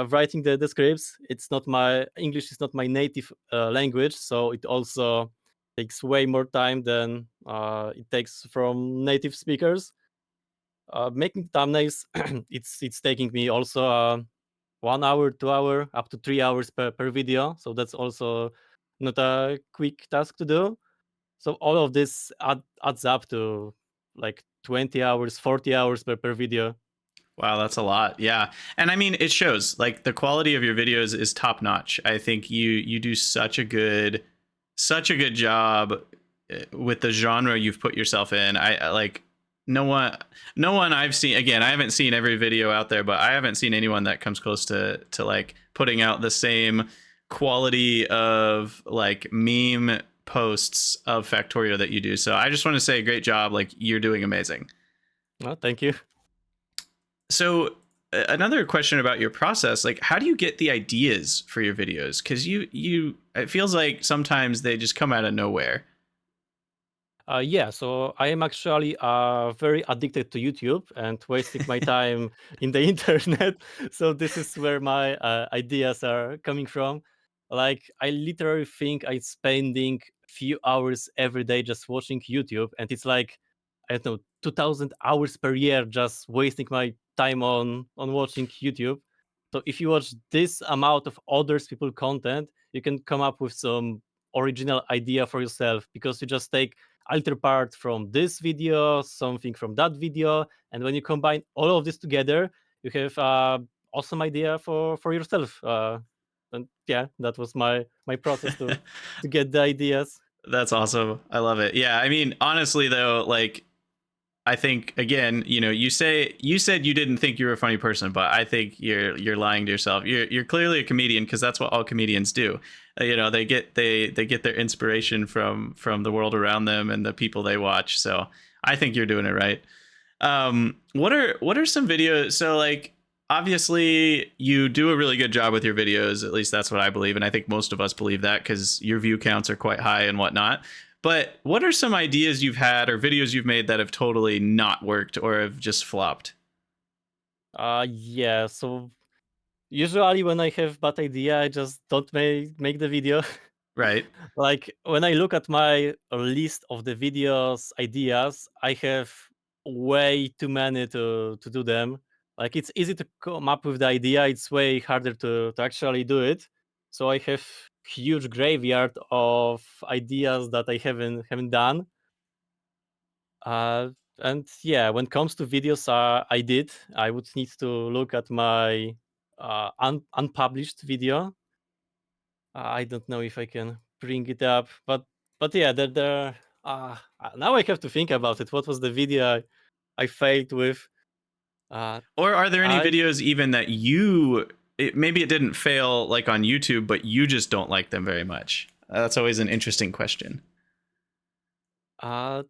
Writing the scripts, it's not my English is not my native language, so it also takes way more time than it takes from native speakers. Making thumbnails, it's taking me also 1 hour, 2 hour, up to 3 hours per video. So that's also not a quick task to do. So all of this adds up to like 20 hours, 40 hours per video. Wow, that's a lot. Yeah. And I mean, it shows like the quality of your videos is top notch. I think you do such a good job with the genre you've put yourself in. I like no one, no one I've seen. Again, I haven't seen every video out there, but I haven't seen anyone that comes close to like putting out the same quality of like meme posts of Factorio that you do. So I just want to say, great job. Like, you're doing amazing. Well, thank you. So another question about your process, like, how do you get the ideas for your videos? Because it feels like sometimes they just come out of nowhere. Yeah, so I am actually very addicted to YouTube and wasting my time in the internet. So this is where my ideas are coming from. Like I literally think I'm spending few hours every day just watching YouTube, and it's like I don't know 2,000 hours per year just wasting my time on watching YouTube. So if you watch this amount of others people content, you can come up with some original idea for yourself because you just take alter part from this video, something from that video, and when you combine all of this together, you have awesome idea for yourself. And yeah, that was my process to get the ideas. That's awesome. I love it. Yeah, I mean, honestly though, like, I think again, you said you didn't think you were a funny person, but I think you're lying to yourself. You're clearly a comedian because that's what all comedians do. They get their inspiration from the world around them and the people they watch. So I think you're doing it right. What are some videos? So like, obviously you do a really good job with your videos. At least that's what I believe, and I think most of us believe that because your view counts are quite high and whatnot. But what are some ideas you've had or videos you've made that have totally not worked or have just flopped? Yeah, so usually when I have bad idea, I just don't make the video. Right. Like when I look at my list of the videos ideas, I have way too many to do them. Like it's easy to come up with the idea, it's way harder to actually do it. So I have huge graveyard of ideas that I haven't done. uh, and yeah, when it comes to videos, I would need to look at my unpublished video. I don't know if I can bring it up, but yeah, there. Now I have to think about it. What was the video I failed with? Uh, Or are there any I videos even that maybe it didn't fail like on YouTube, but you just don't like them very much? That's always an interesting question. uh,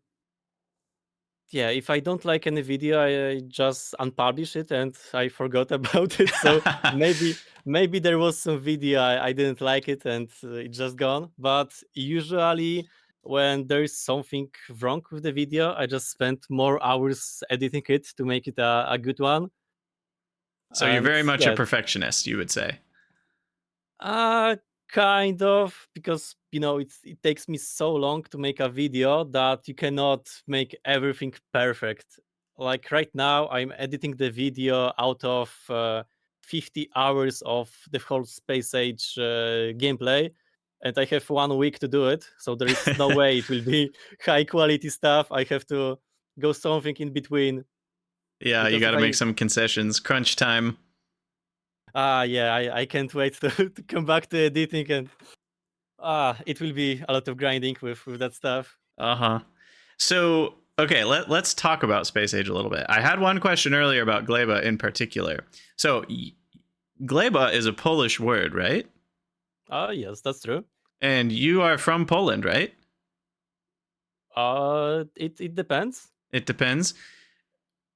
yeah, if I don't like any video, I just unpublish it and I forgot about it. So maybe there was some video I didn't like it and it's just gone. But usually when there is something wrong with the video, I just spend more hours editing it to make it a good one. So you're And very much a yeah, perfectionist, you would say. Uh, kind of, because it takes me so long to make a video that you cannot make everything perfect. Like right now, I'm editing the video out of 50 hours of the whole Space Age gameplay, and I have 1 week to do it. So there is no way it will be high quality stuff. I have to go something in between Yeah, you because got if to make I some concessions. Crunch time. yeah, I can't wait to come back to editing and it will be a lot of grinding with that stuff. Uh-huh. So, okay, let's talk about Space Age a little bit. I had one question earlier about Gleba in particular. So, Gleba is a Polish word, right? Yes, that's true. And you are from Poland, right? It depends. It depends.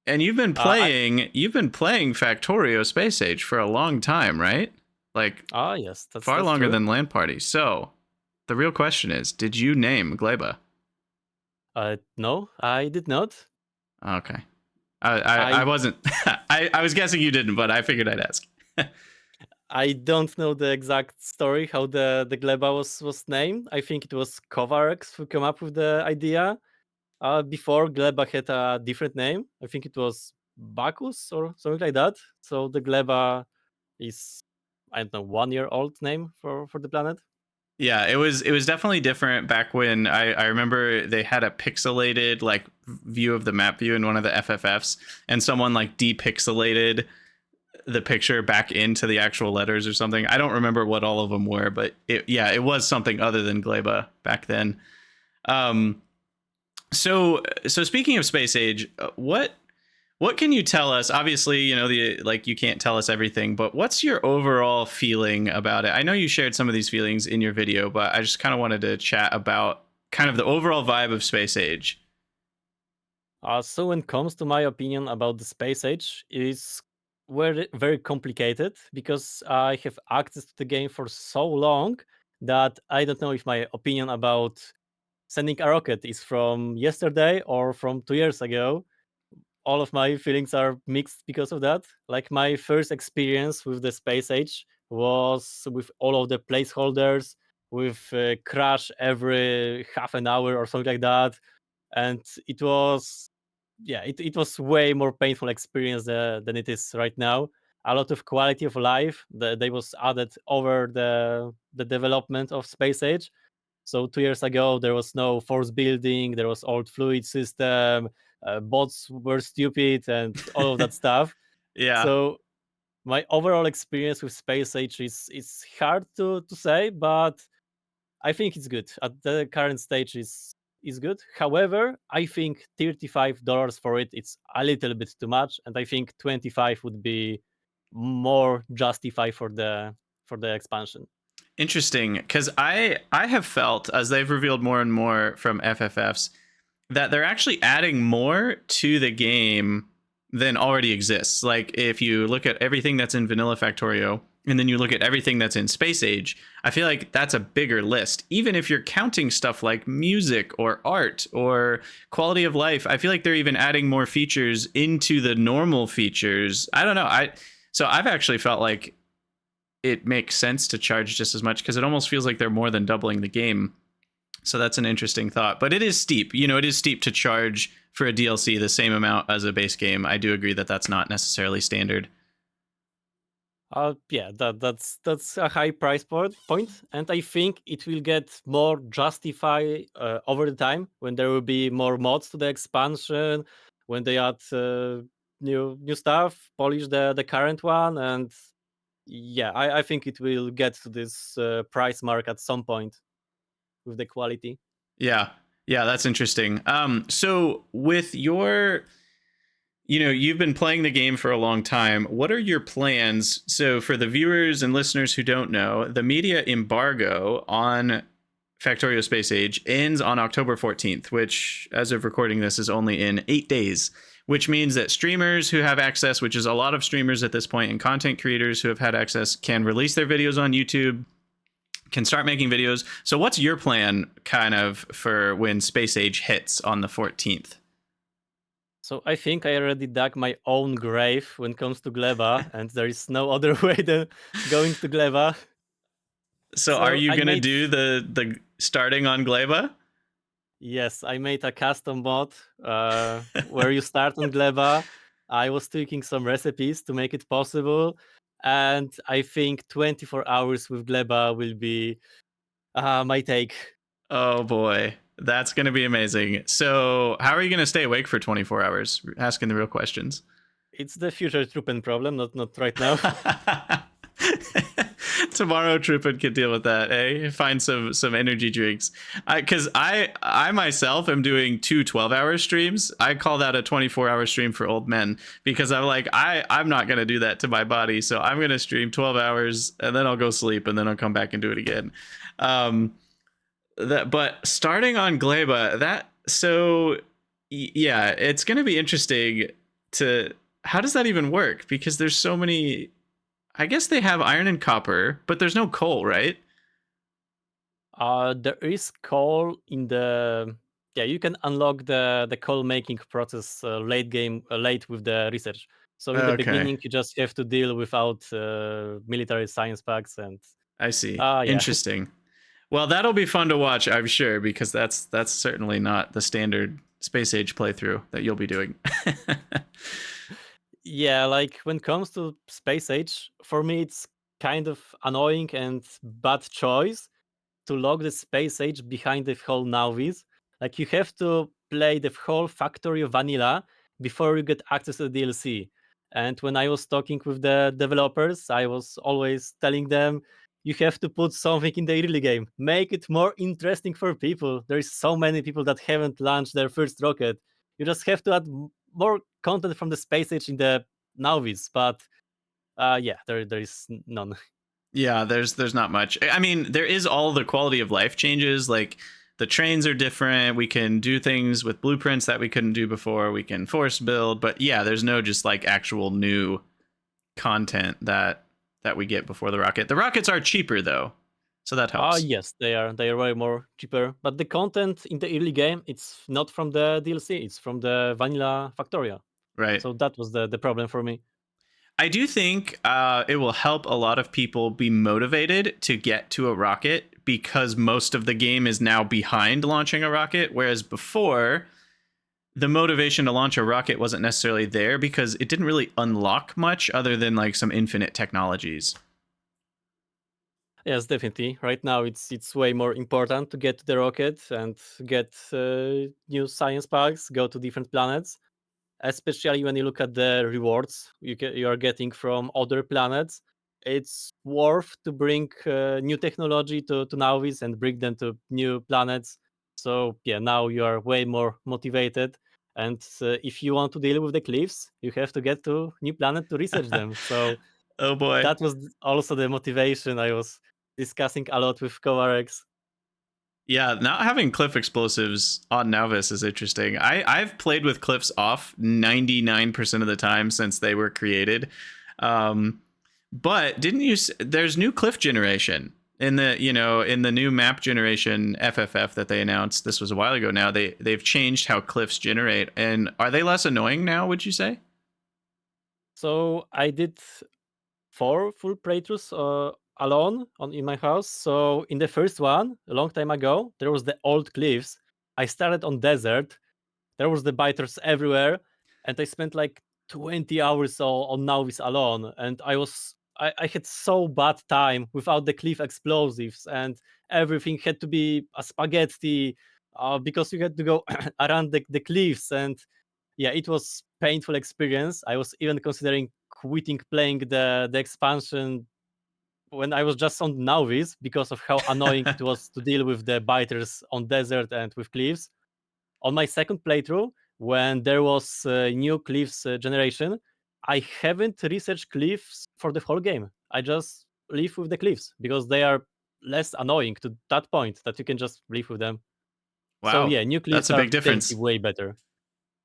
And I you've been playing Factorio Space Age for a long time, right? Like yes, far that's longer true. than Land Party. So, the real question is, did you name Gleba? No, I did not. Okay. I I wasn't I was guessing you didn't, but I figured I'd ask. I don't know the exact story how the Gleba was named. I think it was Kovarex who came up with the idea. Before Gleba had a different name. I think it was Bacchus or something like that. So the Gleba is, I don't know, 1 year old name for the planet. Yeah, it was definitely different back when I remember they had a pixelated like view of the map view in one of the FFFs, and someone like depixelated the picture back into the actual letters or something. I don't remember what all of them were, but it was something other than Gleba back then. Um, So speaking of space age, what can you tell us? Obviously, the like you can't tell us everything, but what's your overall feeling about it? I know you shared some of these feelings in your video, but I just kind of wanted to chat about kind of the overall vibe of space age. So when it comes to my opinion about the space age, is very complicated because I have access to the game for so long that I don't know if my opinion about sending a rocket is from yesterday or from 2 years ago. All of my feelings are mixed because of that. Like my first experience with the space age was with all of the placeholders, with crash every half an hour or something like that, and it was it was way more painful experience than it is right now. A lot of quality of life that was added over the development of space age. So 2 years ago, there was no force building, there was old fluid system, bots were stupid, and all of that stuff. Yeah. So my overall experience with Space Age is hard to say, but I think it's good. At the current stage is good. However, I think $35 for it it's a little bit too much, and I think 25 would be more justified for the expansion. Interesting, because I have felt as they've revealed more and more from FFFs that they're actually adding more to the game than already exists. Like if you look at everything that's in Vanilla Factorio and then you look at everything that's in Space Age, I feel like that's a bigger list. Even if you're counting stuff like music or art or quality of life, I feel like they're even adding more features into the normal features. I don't know. I've actually felt like it makes sense to charge just as much because it almost feels like they're more than doubling the game. So that's an interesting thought. But it is steep. It is steep to charge for a DLC the same amount as a base game. I do agree that that's not necessarily standard. Yeah, that's a high point, and I think it will get more justify over the time when there will be more mods to the expansion, when they add new stuff, polish the current one, and yeah, I think it will get to this price mark at some point with the quality. Yeah. Yeah, that's interesting. So with you've been playing the game for a long time. What are your plans? So for the viewers and listeners who don't know, the media embargo on Factorio Space Age ends on October 14th, which, as of recording this, is only in 8 days, which means that streamers who have access, which is a lot of streamers at this point, and content creators who have had access can release their videos on YouTube, can start making videos. So what's your plan kind of for when Space Age hits on the 14th? So I think I already dug my own grave when it comes to Gleba, and there is no other way than going to Gleba. So are So you I going to made do the starting on Gleba? Yes, I made a custom mod where you start on Gleba. I was tweaking some recipes to make it possible, and I think 24 hours with Gleba will be my take. Oh boy, that's going to be amazing. So, how are you going to stay awake for 24 hours? Asking the real questions. It's the future Trupen problem, not right now. Tomorrow, Trupen can deal with that. Eh? Find some energy drinks. Because I myself am doing two 12-hour streams. I call that a 24-hour stream for old men because I'm like I'm not gonna do that to my body. So I'm gonna stream 12 hours and then I'll go sleep and then I'll come back and do it again. Um, but starting on Gleba, yeah, it's gonna be interesting to how does that even work? Because there's so many. I guess they have iron and copper, but there's no coal, right? There is coal in the yeah. You can unlock the coal making process late with the research. So in the Okay, beginning, you just have to deal without military science packs and I see. yeah. Interesting. Well, that'll be fun to watch, I'm sure, because that's certainly not the standard space age playthrough that you'll be doing. Yeah, like when it comes to space age, for me it's kind of annoying and bad choice to log the space age behind the whole novice. Like you have to play the whole factory of vanilla before you get access to the DLC. And when I was talking with the developers, I was always telling them you have to put something in the early game. Make it more interesting for people. There is so many people that haven't launched their first rocket. You just have to add more content from the space age in the novice. But yeah, there is none. Yeah, there's not much. I mean, there is all the quality of life changes. Like the trains are different. We can do things with blueprints that we couldn't do before. We can force build, but yeah, there's no just like actual new content that we get before the rocket. The rockets are cheaper though, so that helps. Yes, they are way more cheaper. But the content in the early game, it's not from the DLC. It's from the vanilla Factoria. Right. So that was the problem for me. I do think it will help a lot of people be motivated to get to a rocket because most of the game is now behind launching a rocket, whereas before the motivation to launch a rocket wasn't necessarily there because it didn't really unlock much other than like some infinite technologies. Yes, definitely. Right now, it's way more important to get to the rocket and get new science packs, go to different planets. Especially when you look at the rewards you are getting from other planets. It's worth to bring new technology to Nauvis and bring them to new planets. So yeah, now you are way more motivated. And if you want to deal with the cliffs, you have to get to new planet to research them. So Oh boy. that was also the motivation I was discussing a lot with Kovarex. Yeah, not having cliff explosives on Nauvis is interesting. I've played with cliffs off 99% of the time since they were created. Um, but didn't you there's new cliff generation in the new map generation FFF that they announced. This was a while ago now. They've changed how cliffs generate, and are they less annoying now, would you say? So I did 4 full playthroughs alone in my house. So in the first one, a long time ago, there was the old cliffs. I started on desert. There was the biters everywhere, and I spent like 20 hours on Nauvis alone. And I had so bad time without the cliff explosives, and everything had to be a spaghetti because you had to go around the cliffs. And yeah, it was painful experience. I was even considering quitting playing the expansion when I was just on Nauvis because of how annoying it was to deal with the biters on desert and with cliffs. On my second playthrough, when there was new cliffs generation, I haven't researched cliffs for the whole game. I just live with the cliffs because they are less annoying to that point that you can just live with them. So Wow, yeah, new that's cliffs a are big definitely difference. way better.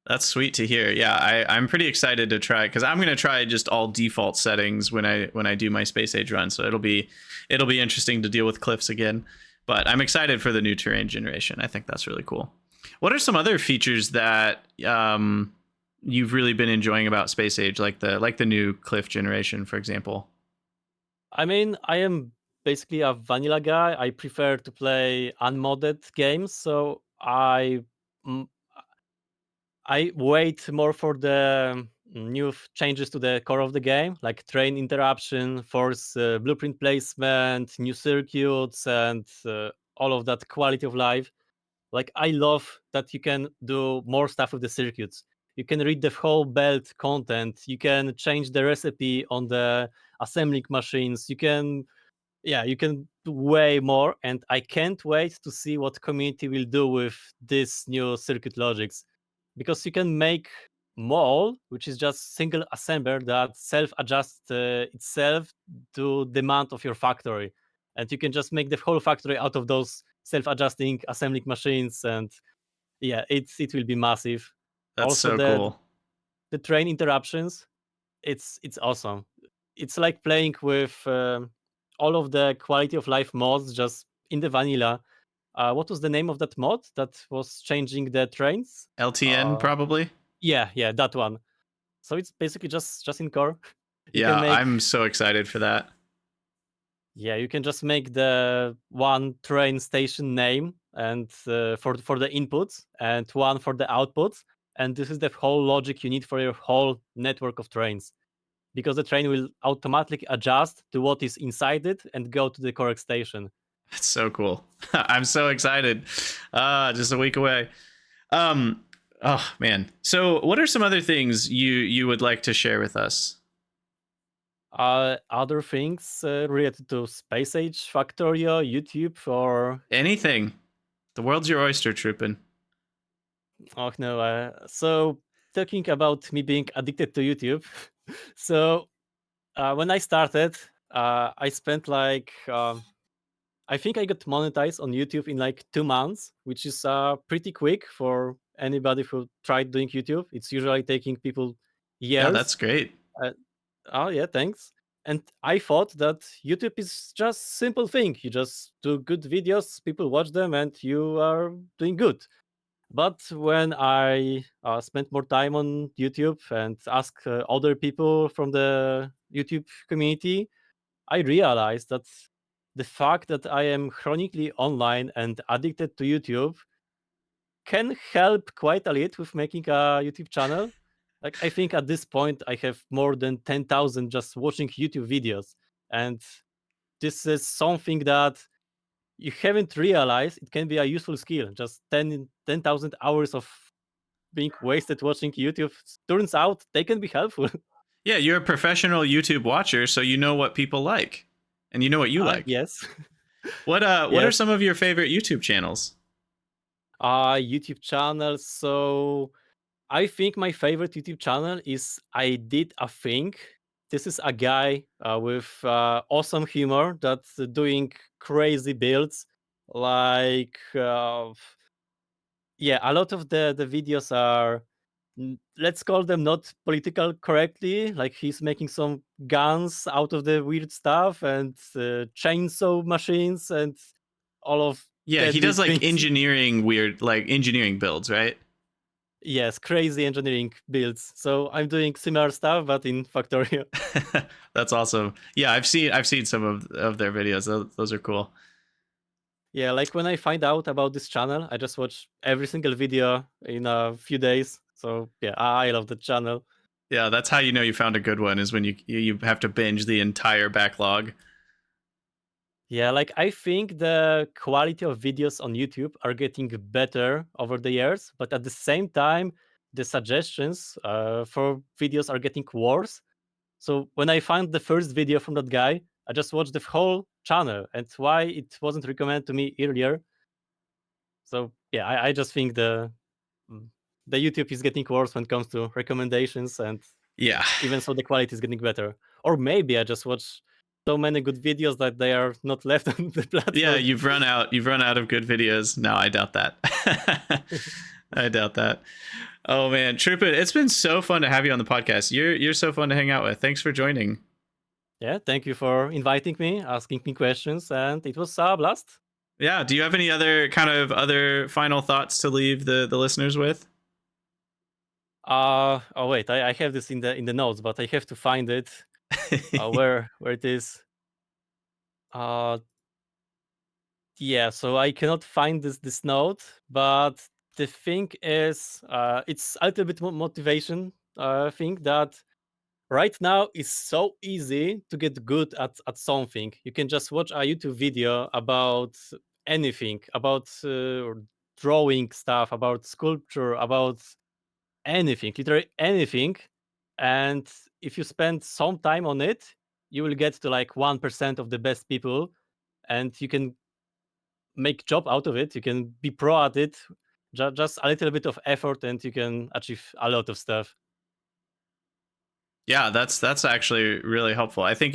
That's sweet to hear. Yeah, I'm pretty excited to try because I'm gonna try just all default settings when I do my space age run. So it'll be interesting to deal with cliffs again. But I'm excited for the new terrain generation. I think that's really cool. What are some other features that you've really been enjoying about space age, like the new cliff generation, for example? I mean, I am basically a vanilla guy. I prefer to play unmodded games, so mm, I wait more for the new changes to the core of the game, like train interruption, force blueprint placement, new circuits, and all of that quality of life. Like I love that you can do more stuff with the circuits. You can read the whole belt content. You can change the recipe on the assembling machines. You can do way more, and I can't wait to see what community will do with this new circuit logics, because you can make mall, which is just single assembler that self-adjusts itself to demand of your factory, and you can just make the whole factory out of those self-adjusting assembling machines. And yeah, it will be massive. That's Also so the cool. the train interruptions, it's awesome. It's like playing with all of the quality of life mods just in the vanilla. What was the name of that mod that was changing the trains? LTN Uh, probably. yeah, that one. So it's basically just in core. You can Yeah, make I'm so excited for that. Yeah, you can just make the one train station name and for the inputs and one for the outputs, and this is the whole logic you need for your whole network of trains, because the train will automatically adjust to what is inside it and go to the correct station. That's so cool. I'm so excited. Just a week away. Um, oh man. So, what are some other things you would like to share with us? Other things related to Space Age, Factorio, YouTube, or Anything. The world's your oyster, Trupen. oh no. So talking about me being addicted to YouTube. So when I started, I spent like I think I got monetized on YouTube in like 2 months, which is pretty quick for anybody who tried doing YouTube. It's usually taking people Yeah, years. that's great. Uh, oh yeah, thanks. And I thought that YouTube is just simple thing. You just do good videos, people watch them, and you are doing good. But when I spent more time on YouTube and ask other people from the YouTube community, I realized that the fact that I am chronically online and addicted to YouTube can help quite a lot with making a YouTube channel. Like I think at this point I have more than 10,000 just watching YouTube videos, and this is something that you haven't realized it can be a useful skill. Just 10,000 hours of being wasted watching YouTube turns out they can be helpful. Yeah, you're a professional YouTube watcher, so you know what people like, and you know what you like. Yes. What are Yes. some of your favorite YouTube channels? YouTube channels. So I think my favorite YouTube channel is I Did a Thing. This is a guy with awesome humor that's doing crazy builds. Like, yeah, a lot of the videos are, let's call them not political correctly. Like, he's making some guns out of the weird stuff and chainsaw machines and all of Yeah, he deadly does like things. engineering weird, like engineering builds, right? Yes, crazy engineering builds. So I'm doing similar stuff, but in Factorio. That's awesome. Yeah, I've seen some of their videos. Those are cool. Yeah, like when I find out about this channel, I just watch every single video in a few days. So yeah, I love the channel. Yeah, that's how you know you found a good one is when you have to binge the entire backlog. Yeah, like I think the quality of videos on YouTube are getting better over the years, but at the same time, the suggestions for videos are getting worse. So when I found the first video from that guy, I just watched the whole channel and why it wasn't recommended to me earlier. So yeah, I just think mm, the YouTube is getting worse when it comes to recommendations, and Yeah. even so, the quality is getting better. Or maybe I just watch so many good videos that they are not left on the Yeah, platform. you've run out of good videos. No, I doubt that. I doubt that. Oh man, Trupen, it's been so fun to have you on the podcast. You're so fun to hang out with. Thanks for joining. Yeah, thank you for inviting me, asking me questions, and it was a blast. Yeah, do you have any other final thoughts to leave the listeners with? Oh wait, I have this in the notes, but I have to find it. Where it is. Uh, Yeah, so I cannot find this note, but the thing is, it's a little bit motivation thing that right now is so easy to get good at something. You can just watch a YouTube video about anything, about drawing stuff, about sculpture, about anything, literally anything. And if you spend some time on it, you will get to like 1% of the best people, and you can make job out of it. You can be pro at it. Just a little bit of effort, and you can achieve a lot of stuff. Yeah, that's actually really helpful. I think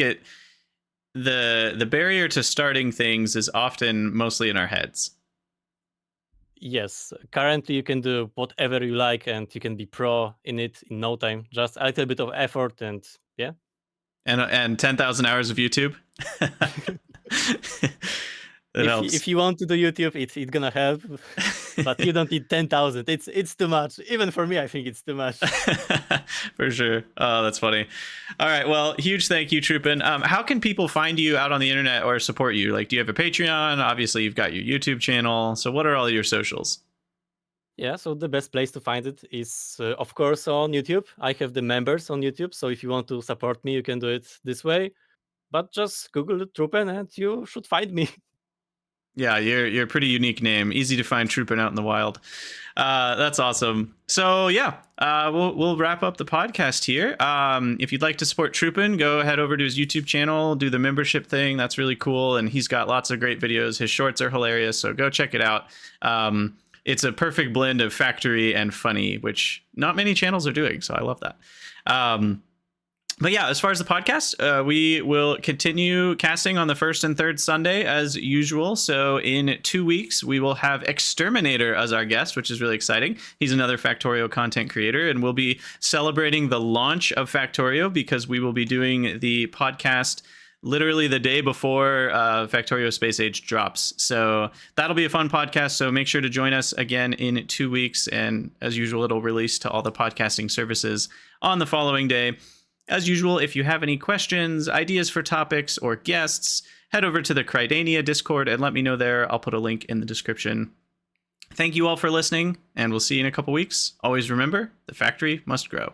the barrier to starting things is often mostly in our heads. Yes, currently you can do whatever you like, and you can be pro in it in no time. Just a little bit of effort, and yeah. And 10,000 hours of YouTube. It If helps. you want to do YouTube, it's gonna help, but you don't need 10,000. It's too much. Even for me, I think it's too much. For sure. Oh, that's funny. All right. Well, huge thank you, Trupen. How can people find you out on the internet or support you? Like, do you have a Patreon? Obviously, you've got your YouTube channel. So, what are all your socials? Yeah, so the best place to find it is, of course, on YouTube. I have the members on YouTube, so if you want to support me, you can do it this way. But just Google Trupen and you should find me. Yeah, you're a pretty unique name. Easy to find Trupen out in the wild. That's awesome. So yeah, we'll wrap up the podcast here. If you'd like to support Trupen, go head over to his YouTube channel, do the membership thing. That's really cool, and he's got lots of great videos. His shorts are hilarious, so go check it out. It's a perfect blend of factory and funny, which not many channels are doing. So I love that. But yeah, as far as the podcast, we will continue casting on the first and third Sunday as usual. So in 2 weeks, we will have Exterminator as our guest, which is really exciting. He's another Factorio content creator, and we'll be celebrating the launch of Factorio because we will be doing the podcast literally the day before Factorio Space Age drops. So that'll be a fun podcast. So make sure to join us again in 2 weeks. And as usual, it'll release to all the podcasting services on the following day. As usual, if you have any questions, ideas for topics, or guests, head over to the Krydania Discord and let me know there. I'll put a link in the description. Thank you all for listening, and we'll see you in a couple weeks. Always remember, the factory must grow.